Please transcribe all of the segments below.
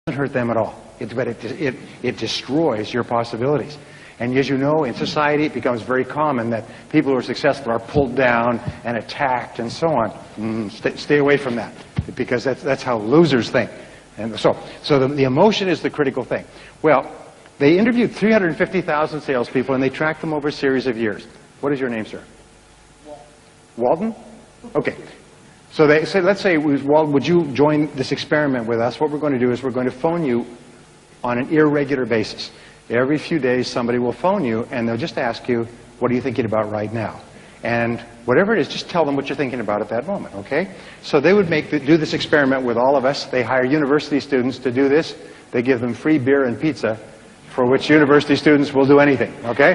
doesn't hurt them at all. But it destroys your possibilities. And as you know, in society, it becomes very common that people who are successful are pulled down and attacked and so on. Stay away from that, because that's how losers think. And so the emotion is the critical thing. Well, they interviewed 350,000 salespeople, and they tracked them over a series of years. What is your name, sir? Walden? Okay. So they say, let's say, Walden, would you join this experiment with us? What we're going to do is we're going to phone you on an irregular basis. Every few days, somebody will phone you, and they'll just ask you, what are you thinking about right now? And whatever it is, just tell them what you're thinking about at that moment, okay? So they would do this experiment with all of us. They hire university students to do this. They give them free beer and pizza, for which university students will do anything, okay?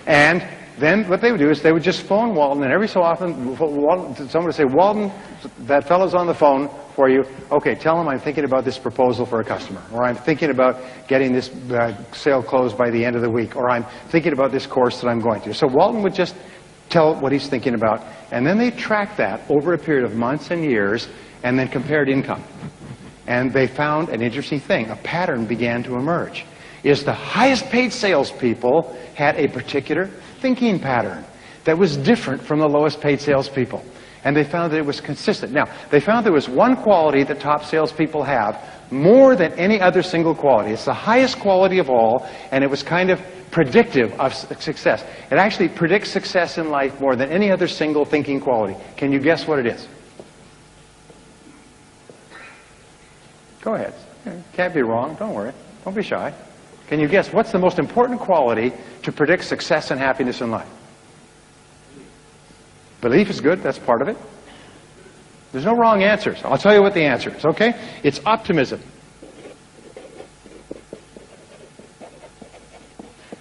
And then what they would do is they would just phone Walden, and every so often someone would say, Walden, that fellow's on the phone for you. Okay, tell him I'm thinking about this proposal for a customer, or I'm thinking about getting this sale closed by the end of the week, or I'm thinking about this course that I'm going to. So Walden would just tell what he's thinking about, and then they tracked that over a period of months and years, and then compared income. And they found an interesting thing. A pattern began to emerge. Is the highest paid salespeople had a particular thinking pattern that was different from the lowest paid salespeople. And they found that it was consistent. Now, they found there was one quality that top salespeople have more than any other single quality. It's the highest quality of all, and it was kind of predictive of success. It actually predicts success in life more than any other single thinking quality. Can you guess what it is? Go ahead. Can't be wrong. Don't worry. Don't be shy. Can you guess what's the most important quality to predict success and happiness in life? Belief is good. That's part of it. There's no wrong answers. I'll tell you what the answer is, okay? It's optimism.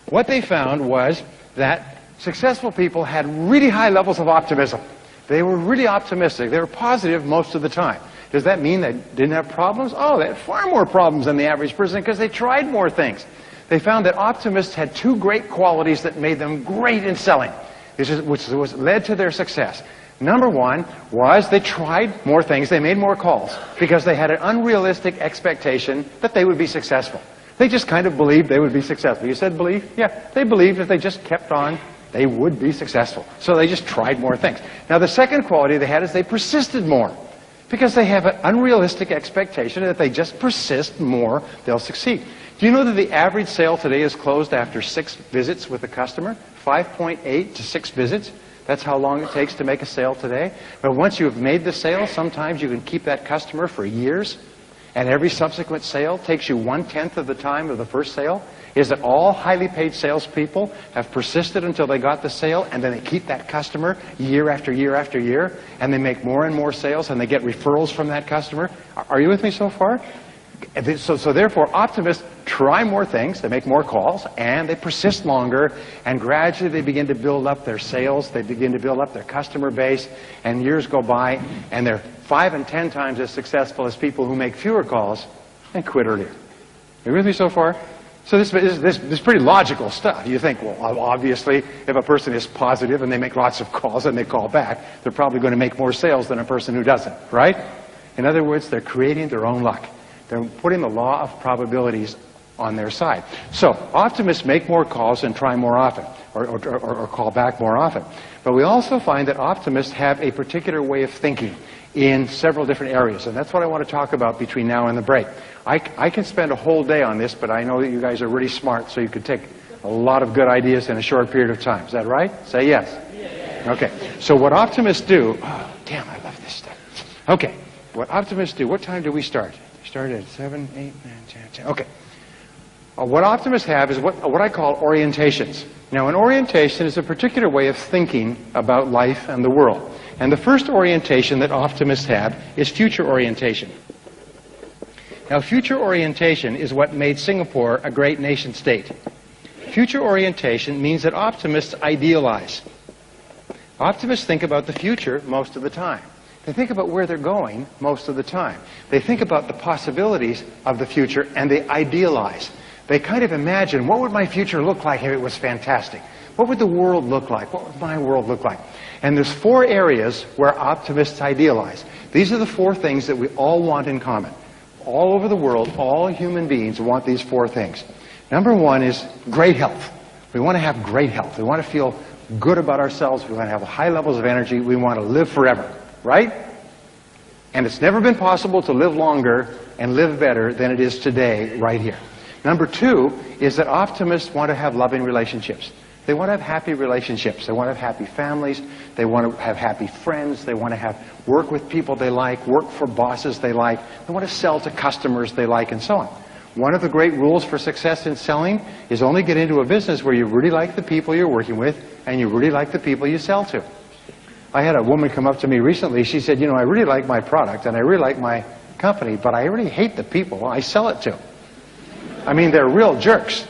What they found was that successful people had really high levels of optimism. They were really optimistic. They were positive most of the time. Does that mean they didn't have problems? Oh, they had far more problems than the average person because they tried more things. They found that optimists had two great qualities that made them great in selling, which led to their success. Number one was they tried more things, they made more calls, because they had an unrealistic expectation that they would be successful. They just kind of believed they would be successful. You said believe? Yeah, they believed if they just kept on, they would be successful. So they just tried more things. Now the second quality they had is they persisted more, because they have an unrealistic expectation that if they just persist more, they'll succeed. Do you know that the average sale today is closed after 6 visits with a customer? 5.8 to 6 visits. That's how long it takes to make a sale today. But once you've made the sale, sometimes you can keep that customer for years. And every subsequent sale takes you 1/10 of the time of the first sale. Is that all highly paid salespeople have persisted until they got the sale, and then they keep that customer year after year after year, and they make more and more sales, and they get referrals from that customer? Are you with me so far? So therefore, optimists try more things, they make more calls, and they persist longer, and gradually they begin to build up their sales, they begin to build up their customer base, and years go by, and they're 5 and 10 times as successful as people who make fewer calls and quit earlier. Are you with me so far? So this is pretty logical stuff. You think, well, obviously, if a person is positive and they make lots of calls and they call back, they're probably going to make more sales than a person who doesn't, right? In other words, they're creating their own luck. They're putting the law of probabilities on their side. So optimists make more calls and try more often, or call back more often. But we also find that optimists have a particular way of thinking in several different areas, and that's what I want to talk about between now and the break. I can spend a whole day on this, but I know that you guys are really smart, so you could take a lot of good ideas in a short period of time. Is that right? Say yes. Okay. So what optimists do... Oh, damn, I love this stuff. Okay. What optimists do... What time do we start? We start at 7, 8, 9, 10, 10. Okay. What optimists have is what I call orientations. Now, an orientation is a particular way of thinking about life and the world. And the first orientation that optimists have is future orientation. Now, future orientation is what made Singapore a great nation state. Future orientation means that optimists idealize. Optimists think about the future most of the time. They think about where they're going most of the time. They think about the possibilities of the future, and they idealize. They kind of imagine, what would my future look like if it was fantastic? What would the world look like? What would my world look like? And there's 4 areas where optimists idealize. These are the 4 things that we all want in common. all over the world, all human beings want these four things. Number one is great health. We want to have great health. We want to feel good about ourselves. We want to have high levels of energy. We want to live forever, right? And it's never been possible to live longer and live better than it is today, right here. Number two is that optimists want to have loving relationships. They want to have happy relationships. They want to have happy families. They want to have happy friends. They want to have work with people they like, work for bosses they like. They want to sell to customers they like, and so on. One of the great rules for success in selling is only get into a business where you really like the people you're working with and you really like the people you sell to. I had a woman come up to me recently. She said, you know, I really like my product and I really like my company, but I really hate the people I sell it to. I mean, they're real jerks.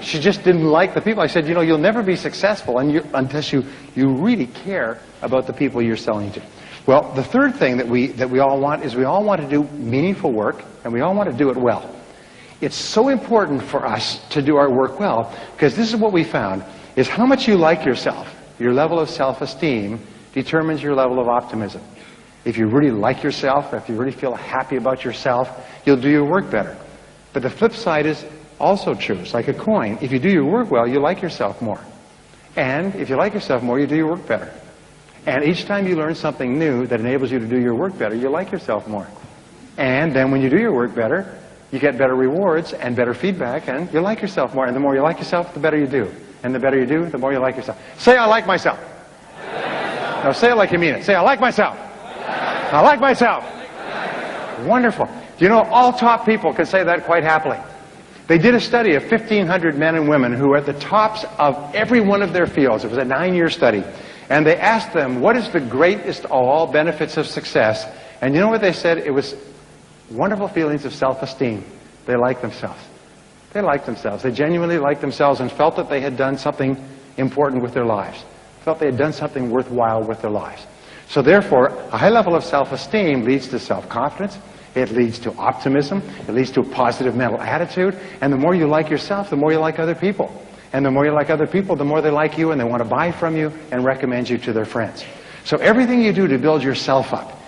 She just didn't like the people. I said, you know, you'll never be successful unless you really care about the people you're selling to. Well, the third thing that we all want is we all want to do meaningful work, and we all want to do it well. It's so important for us to do our work well, because this is what we found, is how much you like yourself, your level of self-esteem, determines your level of optimism. If you really like yourself, if you really feel happy about yourself, you'll do your work better. But the flip side is also true. It's like a coin. If you do your work well, you like yourself more. And if you like yourself more, you do your work better. And each time you learn something new that enables you to do your work better, you like yourself more. And then when you do your work better, you get better rewards and better feedback, and you like yourself more. And the more you like yourself, the better you do. And the better you do, the more you like yourself. Say, I like myself. Now say it like you mean it. Say, I like myself. I like myself. Wonderful. Do you know, all top people can say that quite happily. They did a study of 1,500 men and women who were at the tops of every one of their fields. It was a 9-year study. And they asked them, what is the greatest of all benefits of success? And you know what they said? It was wonderful feelings of self-esteem. They liked themselves. They liked themselves. They genuinely liked themselves and felt that they had done something important with their lives. Felt they had done something worthwhile with their lives. So therefore, a high level of self-esteem leads to self-confidence. It leads to optimism. It leads to a positive mental attitude. And the more you like yourself, the more you like other people. And the more you like other people, the more they like you and they want to buy from you and recommend you to their friends. So everything you do to build yourself up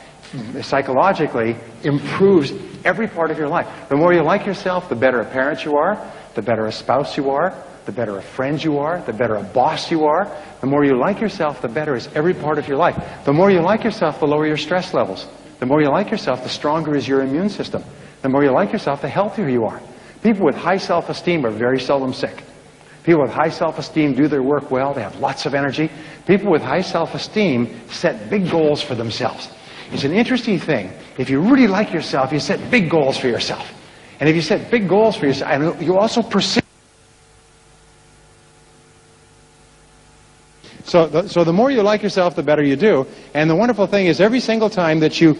psychologically improves every part of your life. The more you like yourself, the better a parent you are, the better a spouse you are, the better a friend you are, the better a boss you are. The more you like yourself, the better is every part of your life. The more you like yourself, the lower your stress levels. The more you like yourself, the stronger is your immune system. The more you like yourself, the healthier you are. People with high self-esteem are very seldom sick. People with high self-esteem do their work well. They have lots of energy. People with high self-esteem set big goals for themselves. It's an interesting thing. If you really like yourself, you set big goals for yourself. And if you set big goals for yourself, and you also pursue. So the more you like yourself, the better you do. And the wonderful thing is every single time that you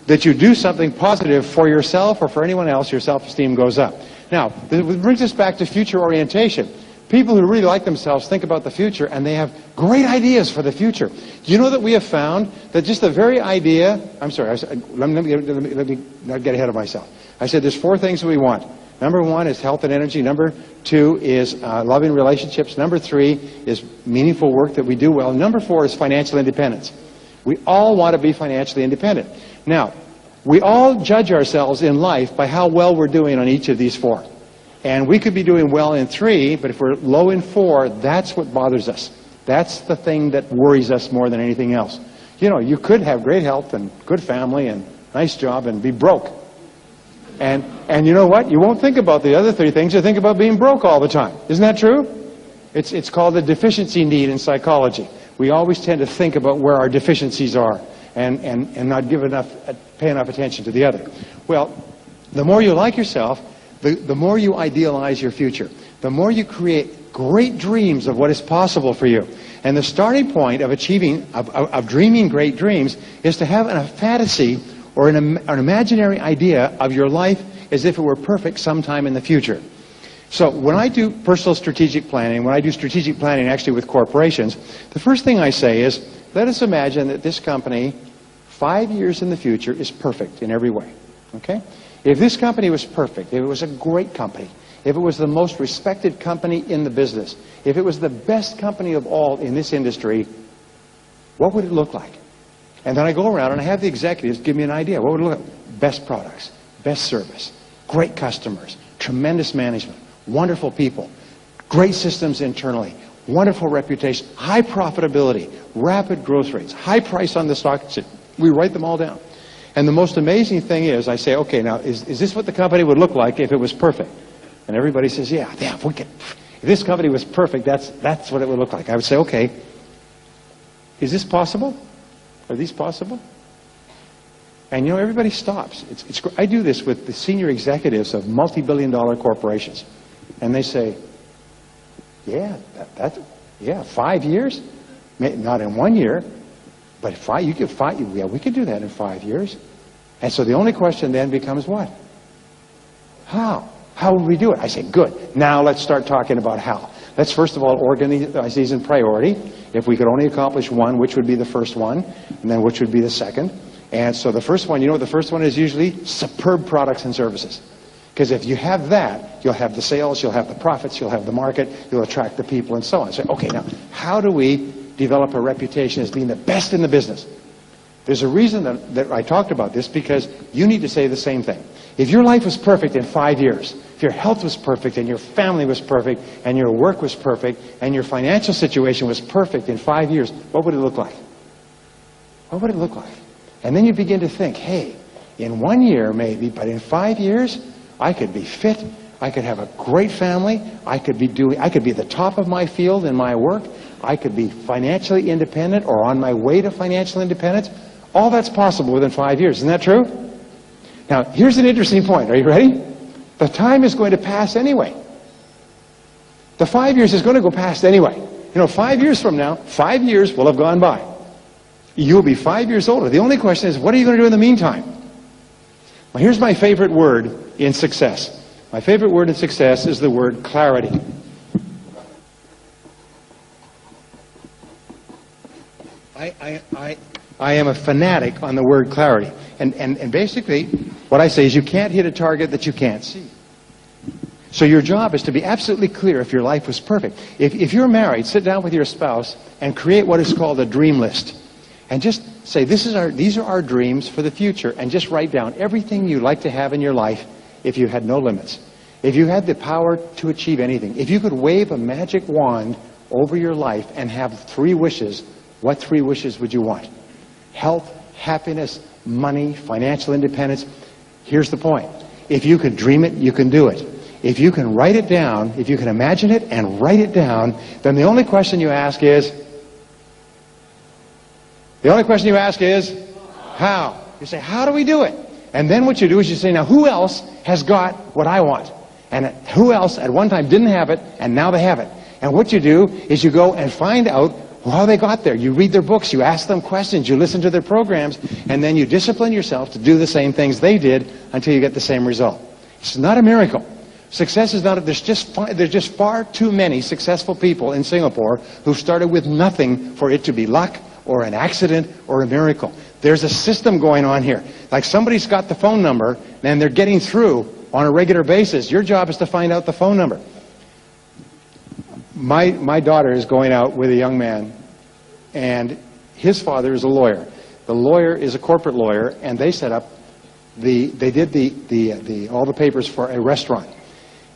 do something positive for yourself or for anyone else, your self-esteem goes up. Now, this brings us back to future orientation. People who really like themselves think about the future, and they have great ideas for the future. Do you know that we have found that just the very idea... I'm sorry, let me not get ahead of myself. I said there's 4 things that we want. Number 1 is health and energy. Number 2 is loving relationships. Number 3 is meaningful work that we do well. Number 4 is financial independence. We all want to be financially independent. Now, we all judge ourselves in life by how well we're doing on each of these 4. And we could be doing well in 3, but if we're low in 4, that's what bothers us. That's the thing that worries us more than anything else. You know, you could have great health and good family and nice job and be broke. And you know what? You won't think about the other 3 things. You think about being broke all the time. Isn't that true? It's called the deficiency need in psychology. We always tend to think about where our deficiencies are and not pay enough attention to the other. Well, the more you like yourself, the more you idealize your future. The more you create great dreams of what is possible for you. And the starting point of of dreaming great dreams is to have a fantasy or an imaginary idea of your life as if it were perfect sometime in the future. So when I do personal strategic planning, when I do strategic planning actually with corporations, the first thing I say is, let us imagine that this company, 5 years in the future, is perfect in every way. Okay? If this company was perfect, if it was a great company, if it was the most respected company in the business, if it was the best company of all in this industry, what would it look like? And then I go around and I have the executives give me an idea. What would it look like? Best products, best service, great customers, tremendous management, wonderful people, great systems internally, wonderful reputation, high profitability, rapid growth rates, high price on the stock. We write them all down. And the most amazing thing is, I say, okay, now, is this what the company would look like if it was perfect? And everybody says, yeah, if this company was perfect, that's what it would look like. I would say, okay, is this possible? Are these possible? And you know, everybody stops. I do this with the senior executives of multi-billion-dollar corporations. And they say, yeah, 5 years? Not in 1 year, but we could do that in 5 years. And so the only question then becomes what? How? How would we do it? I say, good. Now let's start talking about how. Let's first of all organize these in priority. If we could only accomplish one, which would be the first one? And then which would be the second? And so the first one, you know what the first one is usually? Superb products and services. Because if you have that, you'll have the sales, you'll have the profits, you'll have the market, you'll attract the people, and so on. So, okay, now, how do we develop a reputation as being the best in the business? There's a reason that I talked about this, because you need to say the same thing. If your life was perfect in 5 years, if your health was perfect, and your family was perfect, and your work was perfect, and your financial situation was perfect in 5 years, what would it look like? What would it look like? And then you begin to think, hey, in 1 year maybe, but in 5 years, I could be fit, I could have a great family, I could be at the top of my field in my work, I could be financially independent or on my way to financial independence. All that's possible within 5 years. Isn't that true? Now, here's an interesting point. Are you ready? The time is going to pass anyway. The 5 years is going to go past anyway. You know, 5 years from now, 5 years will have gone by. You'll be 5 years older. The only question is, what are you going to do in the meantime? Well, here's my favorite word in success. My favorite word in success is the word clarity. I am a fanatic on the word clarity. And basically, what I say is you can't hit a target that you can't see. So your job is to be absolutely clear if your life was perfect. If you're married, sit down with your spouse and create what is called a dream list. And just say, these are our dreams for the future, and just write down everything you'd like to have in your life if you had no limits. If you had the power to achieve anything. If you could wave a magic wand over your life and have 3 wishes, what 3 wishes would you want? Health, happiness, money, financial independence. Here's the point. If you can dream it, you can do it. If you can write it down, if you can imagine it and write it down, then the only question you ask is, how? You say, how do we do it? And then what you do is you say, now who else has got what I want? And who else at one time didn't have it, and now they have it? And what you do is you go and find out how they got there. You read their books, you ask them questions, you listen to their programs, and then you discipline yourself to do the same things they did until you get the same result. It's not a miracle. Success is not, there's just far too many successful people in Singapore who started with nothing for it to be luck or an accident or a miracle. There's a system going on here. Like somebody's got the phone number and they're getting through on a regular basis. Your job is to find out the phone number. My daughter is going out with a young man, and his father is a lawyer. The lawyer is a corporate lawyer, and they set up all the papers for a restaurant.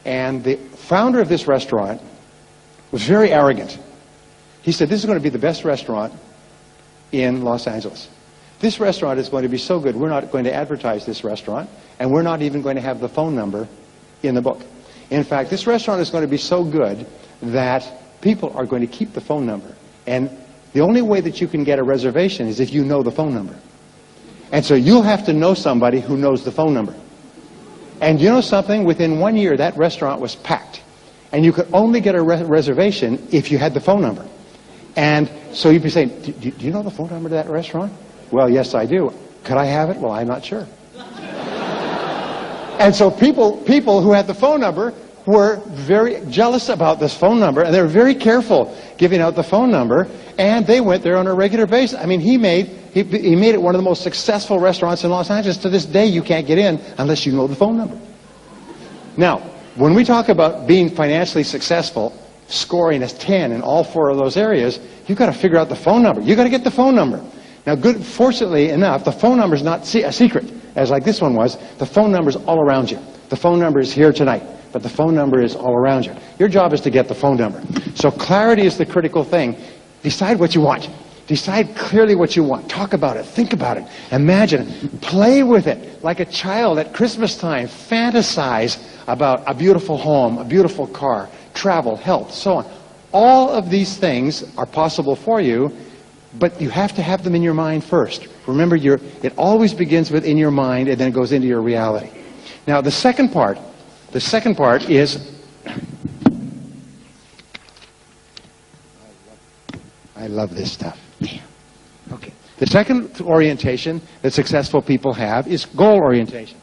And the founder of this restaurant was very arrogant. He said, this is going to be the best restaurant in Los Angeles. This restaurant is going to be so good, we're not going to advertise this restaurant, and we're not even going to have the phone number in the book. In fact, this restaurant is going to be so good that people are going to keep the phone number. And the only way that you can get a reservation is if you know the phone number. And so you'll have to know somebody who knows the phone number. And you know something? Within 1 year, that restaurant was packed. And you could only get a reservation if you had the phone number. And so you'd be saying, do you know the phone number to that restaurant? Well, yes, I do. Could I have it? Well, I'm not sure. And so people who had the phone number were very jealous about this phone number, and they were very careful giving out the phone number, and they went there on a regular basis. I mean, he made it one of the most successful restaurants in Los Angeles. To this day, you can't get in unless you know the phone number. Now, when we talk about being financially successful, scoring as 10 in all 4 of those areas, you've got to figure out the phone number. You've got to get the phone number. Now, fortunately enough, the phone number is not a secret. as like this one was, the phone number is all around you. The phone number is here tonight, but the phone number is all around you. Your job is to get the phone number. So clarity is the critical thing. Decide what you want. Decide clearly what you want. Talk about it. Think about it. Imagine it. Play with it. Like a child at Christmas time. Fantasize about a beautiful home, a beautiful car, travel, health, so on. All of these things are possible for you, but you have to have them in your mind first. Remember, it always begins within your mind and then it goes into your reality. Now, the second part is... I love this stuff. Okay. The second orientation that successful people have is goal orientation.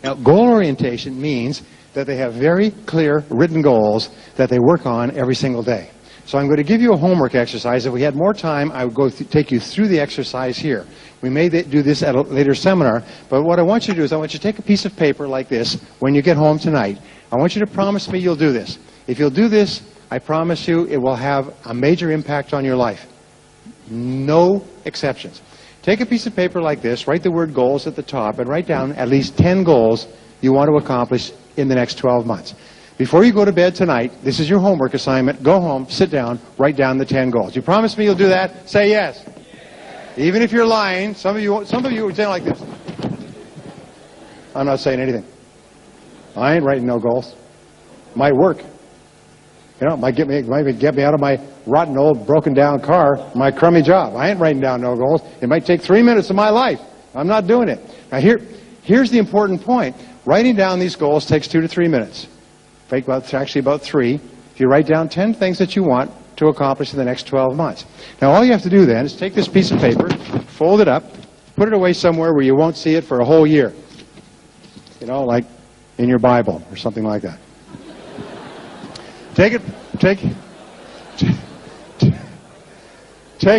Now, goal orientation means that they have very clear written goals that they work on every single day. So I'm going to give you a homework exercise. If we had more time, I would take you through the exercise here. We may do this at a later seminar, but what I want you to do is I want you to take a piece of paper like this when you get home tonight. I want you to promise me you'll do this. If you'll do this, I promise you it will have a major impact on your life. No exceptions. Take a piece of paper like this, write the word goals at the top, and write down at least 10 goals you want to accomplish in the next 12 months. Before you go to bed tonight, this is your homework assignment. Go home, sit down, write down the 10 goals. You promise me you'll do that? Say yes. Yes. Even if you're lying, some of you would say like this. I'm not saying anything. I ain't writing no goals. Might work. You know, it might get me out of my rotten old broken down car, my crummy job. I ain't writing down no goals. It might take 3 minutes of my life. I'm not doing it. Now here's the important point. Writing down these goals takes 2 to 3 minutes. Actually about 3. If you write down 10 things that you want to accomplish in the next 12 months. Now all you have to do then is take this piece of paper, fold it up, put it away somewhere where you won't see it for a whole year. You know, like in your Bible or something like that. Take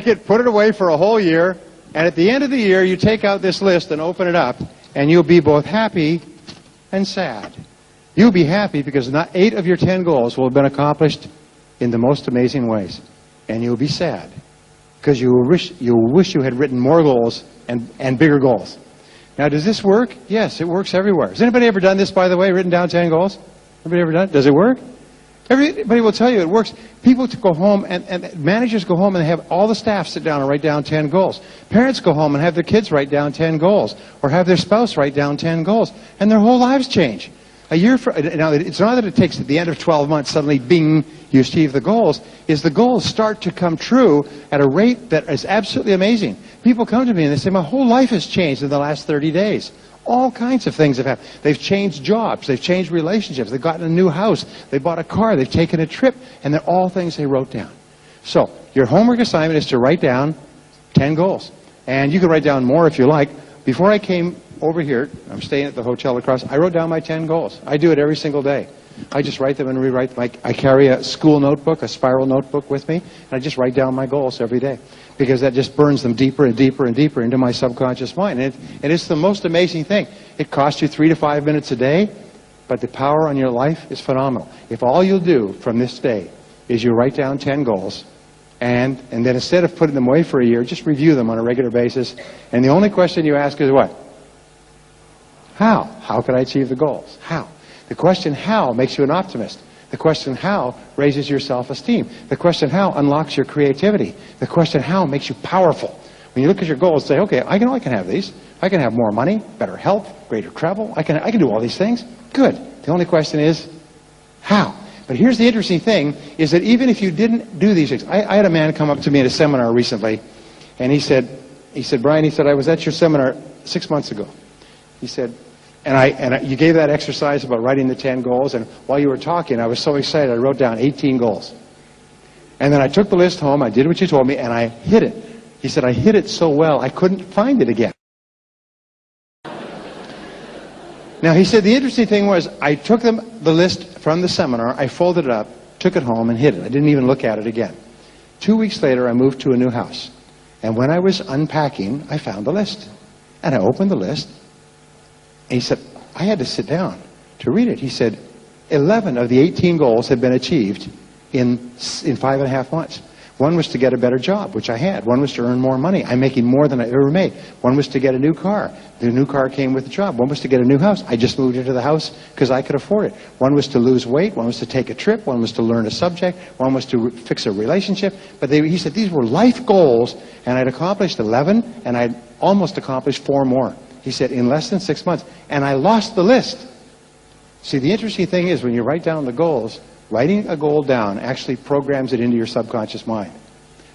it, put it away for a whole year, and at the end of the year you take out this list and open it up, and you'll be both happy and sad. You'll be happy because 8 of your 10 goals will have been accomplished in the most amazing ways. And you'll be sad because you will wish you had written more goals and bigger goals. Now, does this work? Yes, it works everywhere. Has anybody ever done this, by the way, written down 10 goals? Anybody ever done it? Does it work? Everybody will tell you it works. People go home, and managers go home and have all the staff sit down and write down 10 goals. Parents go home and have their kids write down 10 goals, or have their spouse write down 10 goals, and their whole lives change. Now, it's not that it takes at the end of 12 months, suddenly, bing, you achieve the goals. The goals start to come true at a rate that is absolutely amazing. People come to me and they say, my whole life has changed in the last 30 days. All kinds of things have happened. They've changed jobs. They've changed relationships. They've gotten a new house. They bought a car. They've taken a trip. And they're all things they wrote down. So your homework assignment is to write down 10 goals. And you can write down more if you like. Before I came over here, I'm staying at the hotel across, I wrote down my 10 goals. I do it every single day. I just write them and rewrite them. I carry a school notebook, a spiral notebook with me, and I just write down my goals every day. Because that just burns them deeper and deeper and deeper into my subconscious mind. And it's the most amazing thing. It costs you 3 to 5 minutes a day, but the power on your life is phenomenal. If all you'll do from this day is you write down 10 goals, and then instead of putting them away for a year, just review them on a regular basis. And the only question you ask is what? How? How can I achieve the goals? How? The question how makes you an optimist. The question how raises your self-esteem. The question how unlocks your creativity. The question how makes you powerful. When you look at your goals, say, okay, I can have these. I can have more money, better health, greater travel. I can do all these things. Good. The only question is how. But here's the interesting thing, is that even if you didn't do these things, I had a man come up to me at a seminar recently, and he said, Brian, I was at your seminar 6 months ago. He said, you gave that exercise about writing the 10 goals, and while you were talking, I was so excited, I wrote down 18 goals. And then I took the list home, I did what you told me, and I hid it. He said, I hid it so well, I couldn't find it again. Now, he said, the interesting thing was, I took the list from the seminar, I folded it up, took it home, and hid it. I didn't even look at it again. 2 weeks later, I moved to a new house. And when I was unpacking, I found the list. And I opened the list, and he said, I had to sit down to read it. He said, 11 of the 18 goals had been achieved in 5.5 months. One was to get a better job, which I had. One was to earn more money. I'm making more than I ever made. One was to get a new car. The new car came with the job. One was to get a new house. I just moved into the house because I could afford it. One was to lose weight. One was to take a trip. One was to learn a subject. One was to fix a relationship. But he said these were life goals, and I'd accomplished 11, and I'd almost accomplished 4 more. He said, in less than 6 months. And I lost the list. See, the interesting thing is when you write down the goals, writing a goal down actually programs it into your subconscious mind.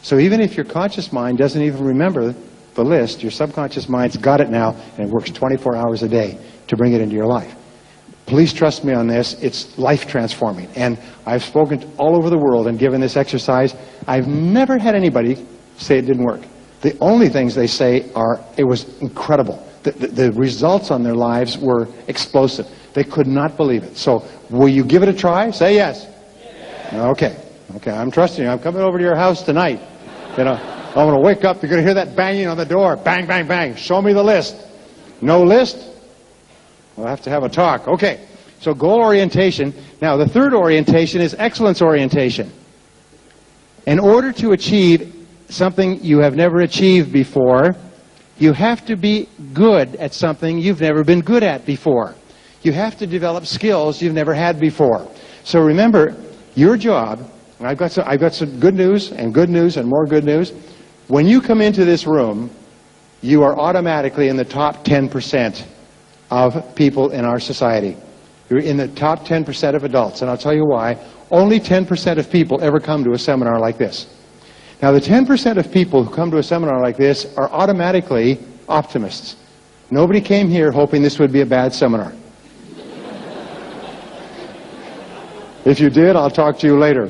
So even if your conscious mind doesn't even remember the list, your subconscious mind's got it now, and it works 24 hours a day to bring it into your life. Please trust me on this. It's life transforming. And I've spoken all over the world and given this exercise. I've never had anybody say it didn't work. The only things they say are, it was incredible. The results on their lives were explosive. They could not believe it. So, will you give it a try? Say yes. Yes. Okay. Okay, I'm trusting you. I'm coming over to your house tonight. You know, I'm going to wake up. You're going to hear that banging on the door. Bang, bang, bang. Show me the list. No list? We'll have to have a talk. Okay. So, goal orientation. Now, the third orientation is excellence orientation. In order to achieve something you have never achieved before, you have to be good at something you've never been good at before. You have to develop skills you've never had before. So remember, your job, and I've got some good news and more good news. When you come into this room, you are automatically in the top 10% of people in our society. You're in the top 10% of adults, and I'll tell you why. Only 10% of people ever come to a seminar like this. Now, the 10% of people who come to a seminar like this are automatically optimists. Nobody came here hoping this would be a bad seminar. If you did, I'll talk to you later.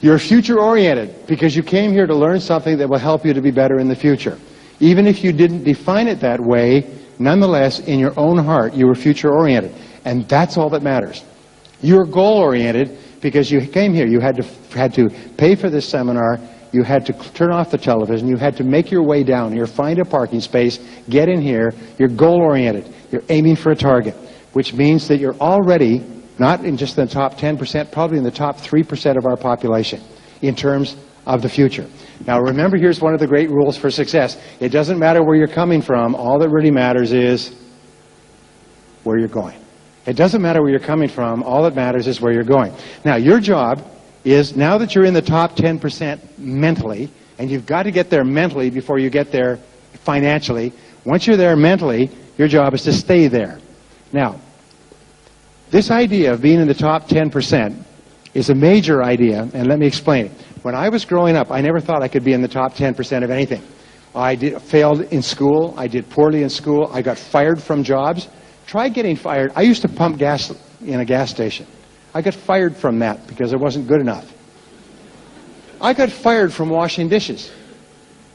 You're future-oriented because you came here to learn something that will help you to be better in the future. Even if you didn't define it that way, nonetheless, in your own heart, you were future-oriented. And that's all that matters. You're goal-oriented because you came here. You had to pay for this seminar. You had to turn off the television. You had to make your way down here, find a parking space, get in here. You're goal-oriented. You're aiming for a target, which means that you're already not in just the top 10%, probably in the top 3% of our population in terms of the future. Now remember, here's one of the great rules for success. It doesn't matter where you're coming from. All that really matters is where you're going. It doesn't matter where you're coming from. All that matters is where you're going. Now your job is, now that you're in the top 10% mentally, and you've got to get there mentally before you get there financially, once you're there mentally, your job is to stay there. Now, this idea of being in the top 10% is a major idea, and let me explain it. When I was growing up, I never thought I could be in the top 10% of anything. I failed in school. I did poorly in school. I got fired from jobs. Try getting fired. I used to pump gas in a gas station. I got fired from that because I wasn't good enough. I got fired from washing dishes.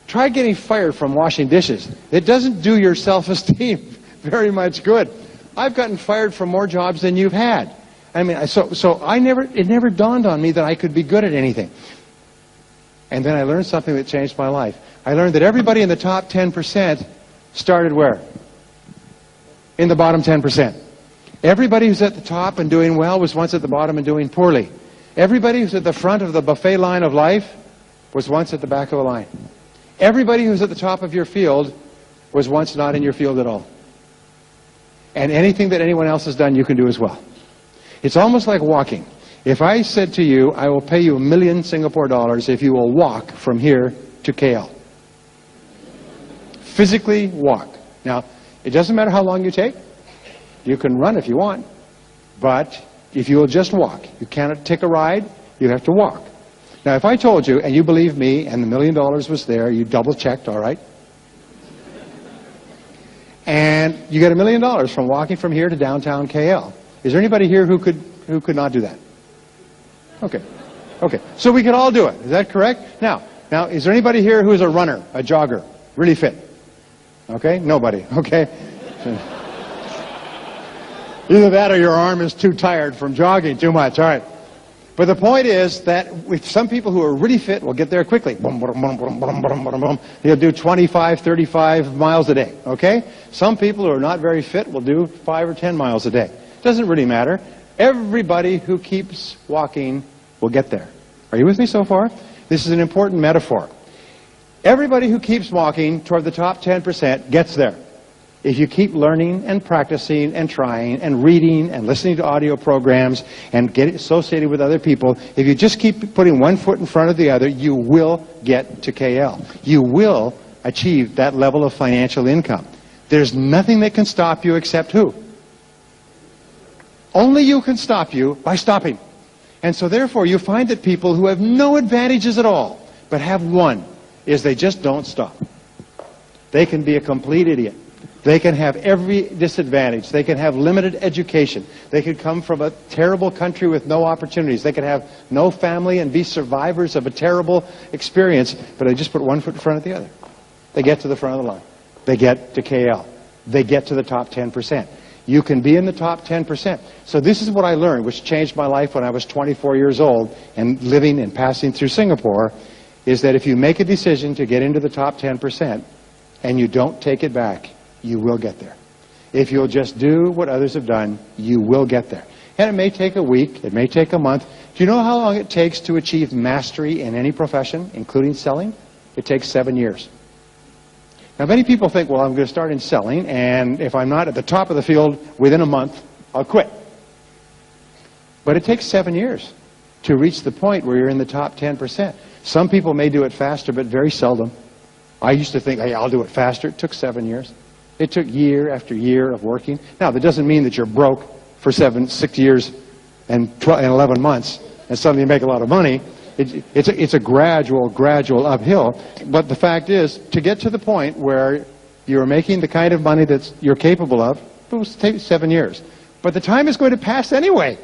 Try getting fired from washing dishes. It doesn't do your self-esteem very much good. I've gotten fired from more jobs than you've had. I mean, it never dawned on me that I could be good at anything. And then I learned something that changed my life. I learned that everybody in the top 10% started where? In the bottom 10%. Everybody who's at the top and doing well was once at the bottom and doing poorly. Everybody who's at the front of the buffet line of life was once at the back of the line. Everybody who's at the top of your field was once not in your field at all. And anything that anyone else has done, you can do as well. It's almost like walking. If I said to you, I will pay you $1,000,000 Singapore dollars if you will walk from here to KL. Physically walk. Now, it doesn't matter how long you take. You can run if you want. But if you will just walk, you cannot take a ride, you have to walk. Now, if I told you, and you believed me, and the $1,000,000 was there, you double-checked, all right? And you get $1,000,000 from walking from here to downtown KL. Is there anybody here who could not do that? Okay. Okay. So we could all do it. Is that correct? Now, is there anybody here who is a runner, a jogger, really fit? Okay? Nobody. Okay. Either that or your arm is too tired from jogging too much. All right. But the point is that with some people who are really fit will get there quickly. They'll do 25, 35 miles a day. Okay? Some people who are not very fit will do 5 or 10 miles a day. Doesn't really matter. Everybody who keeps walking will get there. Are you with me so far? This is an important metaphor. Everybody who keeps walking toward the top 10% gets there. If you keep learning and practicing and trying and reading and listening to audio programs and get associated with other people, if you just keep putting one foot in front of the other, you will get to KL. You will achieve that level of financial income. There's nothing that can stop you except who? Only you can stop you by stopping. And so therefore you find that people who have no advantages at all, but have one, is they just don't stop. They can be a complete idiot. They can have every disadvantage. They can have limited education. They could come from a terrible country with no opportunities. They could have no family and be survivors of a terrible experience, but they just put one foot in front of the other. They get to the front of the line. They get to KL. They get to the top 10%. You can be in the top 10%. So this is what I learned, which changed my life when I was 24 years old and living and passing through Singapore, is that if you make a decision to get into the top 10% and you don't take it back, you will get there. If you'll just do what others have done, you will get there. And it may take a week, it may take a month. Do you know how long it takes to achieve mastery in any profession, including selling? It takes 7 years. Now, many people think, well, I'm going to start in selling, and if I'm not at the top of the field within a month, I'll quit. But it takes 7 years to reach the point where you're in the top 10%. Some people may do it faster, but very seldom. I used to think, hey, I'll do it faster. It took 7 years. It took year after year of working. Now, that doesn't mean that you're broke for 6 years and 11 months and suddenly you make a lot of money. It's a gradual uphill. But the fact is, to get to the point where you're making the kind of money that you're capable of, it will take 7 years. But the time is going to pass anyway.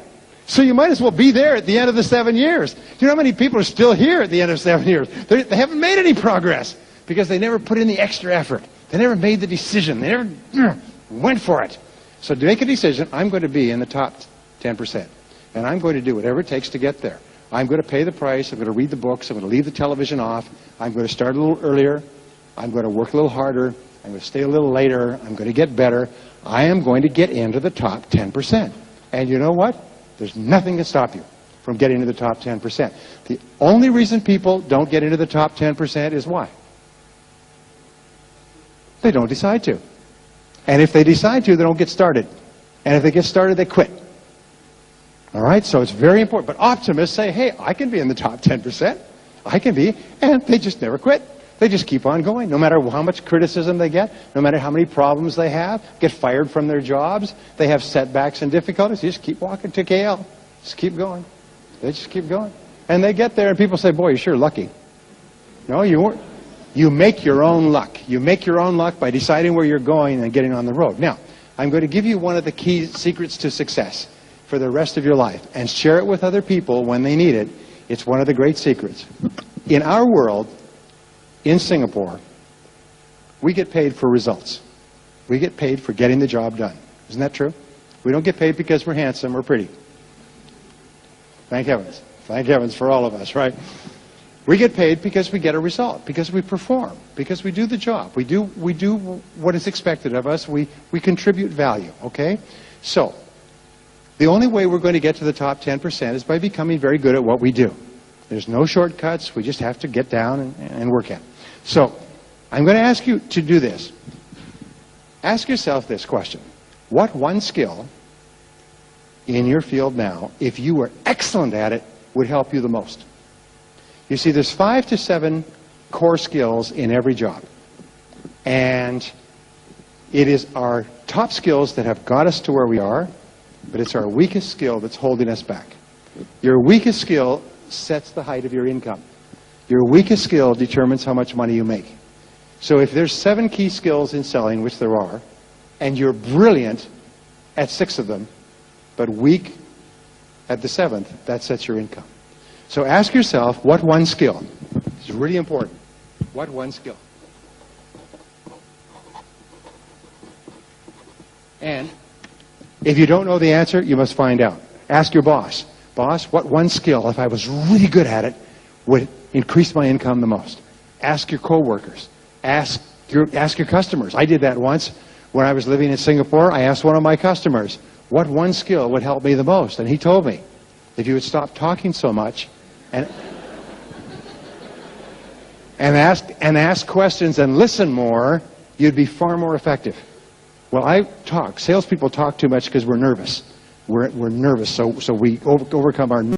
So you might as well be there at the end of the 7 years. Do you know how many people are still here at the end of 7 years? They haven't made any progress because they never put in the extra effort. They never made the decision. They never went for it. So to make a decision, I'm going to be in the top 10%. And I'm going to do whatever it takes to get there. I'm going to pay the price. I'm going to read the books. I'm going to leave the television off. I'm going to start a little earlier. I'm going to work a little harder. I'm going to stay a little later. I'm going to get better. I am going to get into the top 10%. And you know what? There's nothing to stop you from getting to the top 10%. The only reason people don't get into the top 10% is why? They don't decide to. And if they decide to, they don't get started. And if they get started, they quit. All right? So it's very important. But optimists say, hey, I can be in the top 10%. I can be. And they just never quit. They just keep on going. No matter how much criticism they get, no matter how many problems they have, get fired from their jobs, they have setbacks and difficulties, they just keep walking to KL. Just keep going. They just keep going. And they get there and people say, boy, you're sure lucky. No, you weren't. You make your own luck. You make your own luck by deciding where you're going and getting on the road. Now, I'm going to give you one of the key secrets to success for the rest of your life and share it with other people when they need it. It's one of the great secrets. In our world, in Singapore, we get paid for results. We get paid for getting the job done. Isn't that true? We don't get paid because we're handsome or pretty. Thank heavens. Thank heavens for all of us, right? We get paid because we get a result, because we perform, because we do the job. We do what is expected of us. We contribute value, okay? So, the only way we're going to get to the top 10% is by becoming very good at what we do. There's no shortcuts. We just have to get down and work at it. So, I'm going to ask you to do this. Ask yourself this question. What one skill in your field now, if you were excellent at it, would help you the most? You see, there's 5 to 7 core skills in every job. And it is our top skills that have got us to where we are, but it's our weakest skill that's holding us back. Your weakest skill sets the height of your income. Your weakest skill determines how much money you make. So if there's 7 key skills in selling, which there are, and you're brilliant at 6 of them, but weak at the 7th, that sets your income. So ask yourself, what one skill? It's really important. What one skill? And if you don't know the answer, you must find out. Ask your boss. Boss, what one skill, if I was really good at it, would increase my income the most? Ask your coworkers. Ask your customers. I did that once when I was living in Singapore. I asked one of my customers, what one skill would help me the most? And he told me, if you would stop talking so much and ask questions and listen more, you'd be far more effective. Well, I talk. Salespeople talk too much because we're nervous. We're nervous, so we overcome our